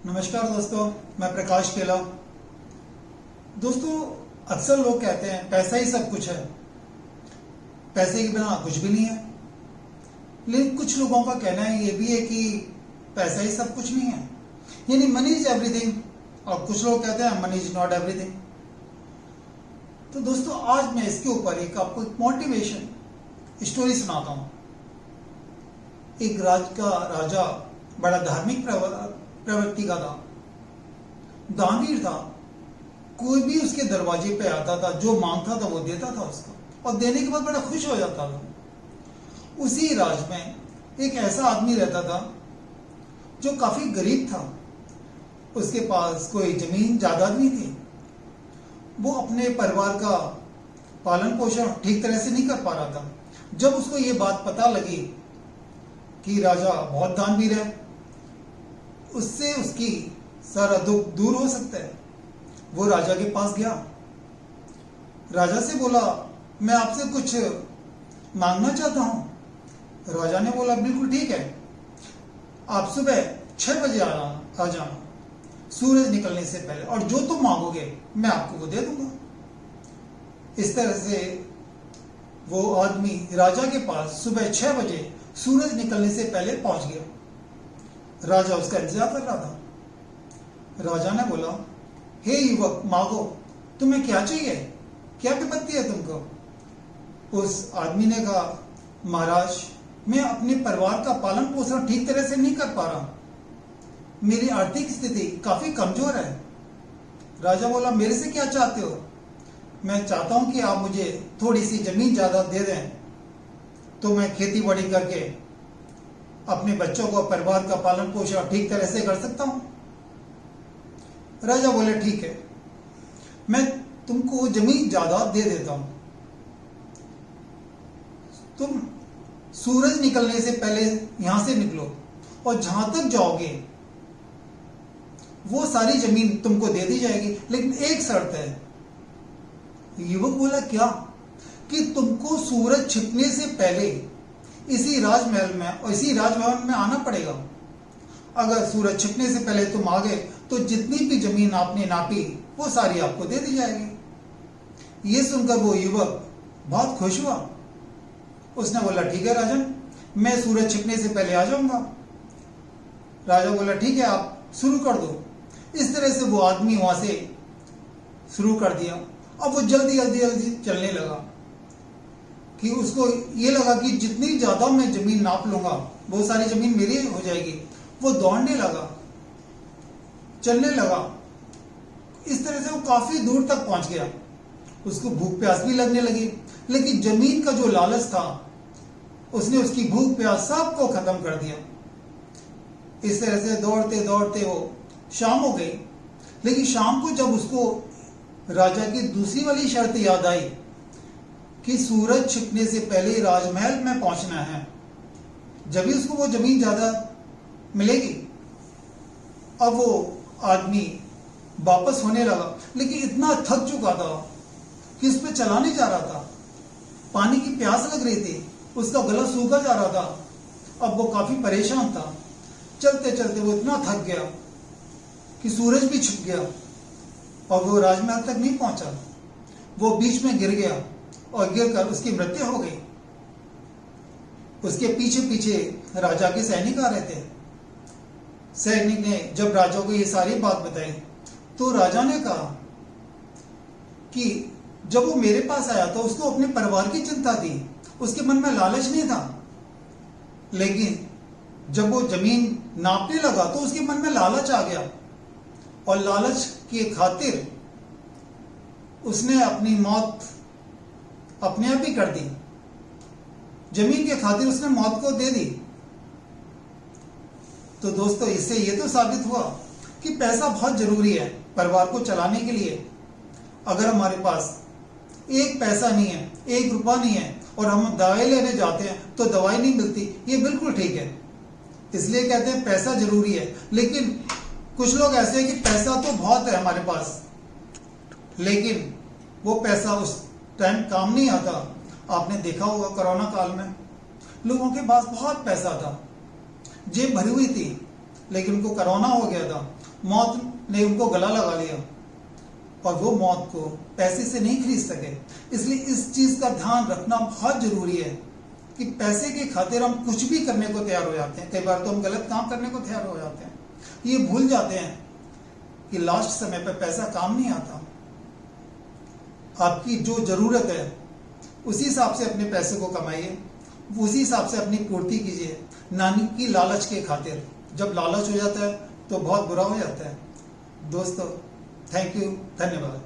नमस्कार दोस्तों, मैं प्रकाश केला। दोस्तों, अक्सर लोग कहते हैं पैसा ही सब कुछ है, पैसे के बिना कुछ भी नहीं है। लेकिन कुछ लोगों का कहना है ये भी है कि पैसा ही सब कुछ नहीं है, यानी मनी इज एवरीथिंग। और कुछ लोग कहते हैं मनी इज नॉट एवरीथिंग। तो दोस्तों, आज मैं इसके ऊपर आपको एक मोटिवेशन स्टोरी सुनाता हूं। एक राजा बड़ा धार्मिक प्रवृत्ति का था, दानवीर था। कोई भी उसके दरवाजे पे आता था, जो मांगता था वो देता था उसको, और देने के बाद बड़ा खुश हो जाता था। उसी राज में एक ऐसा आदमी रहता था जो काफी गरीब था। उसके पास कोई जमीन जायदाद नहीं थी। वो अपने परिवार का पालन पोषण ठीक तरह से नहीं कर पा रहा था। जब उसको ये बात पता लगी कि राजा बहुत दानवीर है, उससे उसकी सारा दुख दूर हो सकता है, वो राजा के पास गया। राजा से बोला, मैं आपसे कुछ मांगना चाहता हूं। राजा ने बोला, बिल्कुल ठीक है, आप सुबह 6 बजे आ जाना, सूरज निकलने से पहले, और जो तुम मांगोगे मैं आपको वो दे दूंगा। इस तरह से वो आदमी राजा के पास सुबह 6 बजे सूरज निकलने से पहले पहुंच गया। राजा उसका इंतजार कर रहा था। राजा ने बोला, हे युवक, मांगो, तुम्हें क्या चाहिए, क्या विपत्ति है तुमको। उस आदमी ने कहा, महाराज, मैं अपने परिवार का पालन पोषण ठीक तरह से नहीं कर पा रहा, मेरी आर्थिक स्थिति काफी कमजोर है। राजा बोला, मेरे से क्या चाहते हो। मैं चाहता हूं कि आप मुझे थोड़ी सी जमीन जायदाद दे दें, तो मैं खेती बाड़ी करके अपने बच्चों को, परिवार का पालन पोषण ठीक तरह से कर सकता हूं। राजा बोले, ठीक है, मैं तुमको जमीन जायदाद दे देता हूं। तुम सूरज निकलने से पहले यहां से निकलो, और जहां तक जाओगे वो सारी जमीन तुमको दे दी जाएगी, लेकिन एक शर्त है। युवक बोला, क्या। कि तुमको सूरज छिपने से पहले इसी राजमहल में और इसी राजभवन में आना पड़ेगा। अगर सूरज छिपने से पहले तुम आ गए तो जितनी भी जमीन आपने नापी वो सारी आपको दे दी जाएगी। ये सुनकर वो युवक बहुत खुश हुआ। उसने बोला, ठीक है राजन, मैं सूरज छिपने से पहले आ जाऊंगा। राजा बोला, ठीक है, आप शुरू कर दो। इस तरह से वो आदमी वहां से शुरू कर दिया। अब वो जल्दी जल्दी जल्दी चलने लगा कि उसको ये लगा कि जितनी ज्यादा मैं जमीन नाप लूंगा वो सारी जमीन मेरी हो जाएगी। वो दौड़ने लगा, चलने लगा। इस तरह से वो काफी दूर तक पहुंच गया। उसको भूख प्यास भी लगने लगी, लेकिन जमीन का जो लालच था उसने उसकी भूख प्यास सबको खत्म कर दिया। इस तरह से दौड़ते दौड़ते वो शाम हो गई। लेकिन शाम को जब उसको राजा की दूसरी वाली शर्त याद आई कि सूरज छिपने से पहले राजमहल में पहुंचना है, जब भी उसको वो जमीन ज्यादा मिलेगी। अब वो आदमी वापस होने लगा, लेकिन इतना थक चुका था कि उस पर चला नहीं जा रहा था। पानी की प्यास लग रही थी, उसका गला सूखा जा रहा था। अब वो काफी परेशान था। चलते चलते वो इतना थक गया कि सूरज भी छिप गया और वो राजमहल तक नहीं पहुंचा। वो बीच में गिर गया और गिरकर उसकी मृत्यु हो गई। उसके पीछे पीछे राजा के सैनिक आ रहे थे। सैनिक ने जब राजा को ये सारी बात बताई तो राजा ने कहा कि जब वो मेरे पास आया तो उसको अपने परिवार की चिंता थी, उसके मन में लालच नहीं था। लेकिन जब वो जमीन नापने लगा तो उसके मन में लालच आ गया, और लालच की खातिर उसने अपनी मौत अपने आप ही कर दी। जमीन के खातिर उसने मौत को दे दी। तो दोस्तों, इससे ये तो साबित हुआ कि पैसा बहुत जरूरी है परिवार को चलाने के लिए। अगर हमारे पास एक पैसा नहीं है, 1 रुपया नहीं है, और हम दवाई लेने जाते हैं तो दवाई नहीं मिलती, ये बिल्कुल ठीक है। इसलिए कहते हैं पैसा जरूरी है। लेकिन कुछ लोग ऐसे हैं कि पैसा तो बहुत है हमारे पास, लेकिन वो पैसा उस टाइम काम नहीं आता। आपने देखा होगा कोरोना काल में लोगों के पास बहुत पैसा था, जेब भरी हुई थी, लेकिन उनको कोरोना हो गया था मौत ने उनको गला लगा लिया और वो मौत को पैसे से नहीं खरीद सके। इसलिए इस चीज का ध्यान रखना बहुत जरूरी है कि पैसे की खातिर हम कुछ भी करने को तैयार हो जाते हैं। कई बार तो हम गलत काम करने को तैयार हो जाते हैं, ये भूल जाते हैं कि लास्ट समय पर पैसा काम नहीं आता। आपकी जो जरूरत है उसी हिसाब से अपने पैसे को कमाइए, उसी हिसाब से अपनी पूर्ति कीजिए, नानी की लालच के खातिर। जब लालच हो जाता है तो बहुत बुरा हो जाता है। दोस्तों, थैंक यू, धन्यवाद।